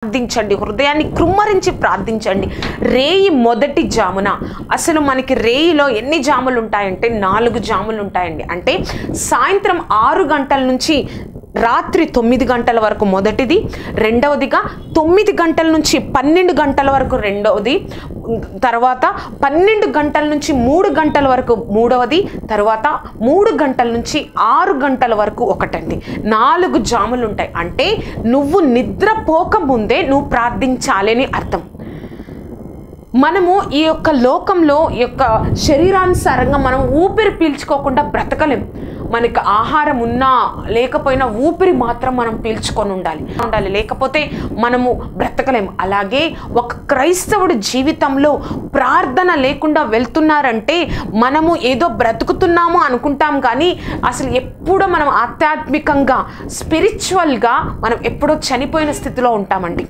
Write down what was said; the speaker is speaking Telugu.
ప్రార్థించండి, హృదయాన్ని కృమ్మరించి ప్రార్థించండి. రేయి మొదటి జామున, అసలు మనకి రేయిలో ఎన్ని జాములు ఉంటాయంటే 4 జాములు ఉంటాయండి. అంటే సాయంత్రం 6 గంటల నుంచి రాత్రి 9 గంటల వరకు మొదటిది, రెండవదిగా 9 గంటల నుంచి 12 గంటల వరకు రెండవది, తర్వాత 12 గంటల నుంచి 3 గంటల వరకు మూడవది, తర్వాత 3 గంటల నుంచి 6 గంటల వరకు ఒకటండి. 4 జాములు ఉంటాయి. అంటే నువ్వు నిద్రపోకముందే నువ్వు ప్రార్థించాలని అర్థం. మనము ఈ యొక్క లోకంలో ఈ యొక్క శరీరానుసారంగా మనం ఊపిరి పీల్చుకోకుండా బ్రతకలేం. మనకి ఆహారం ఉన్నా లేకపోయినా ఊపిరి మాత్రం మనం పీల్చుకొని ఉండాలి, లేకపోతే మనము బ్రతకలేం. అలాగే ఒక క్రైస్తవుడి జీవితంలో ప్రార్థన లేకుండా వెళ్తున్నారంటే మనము ఏదో బ్రతుకుతున్నాము అనుకుంటాం, కానీ అసలు ఎప్పుడో మనం ఆధ్యాత్మికంగా స్పిరిచువల్గా మనం ఎప్పుడో చనిపోయిన స్థితిలో ఉంటామండి.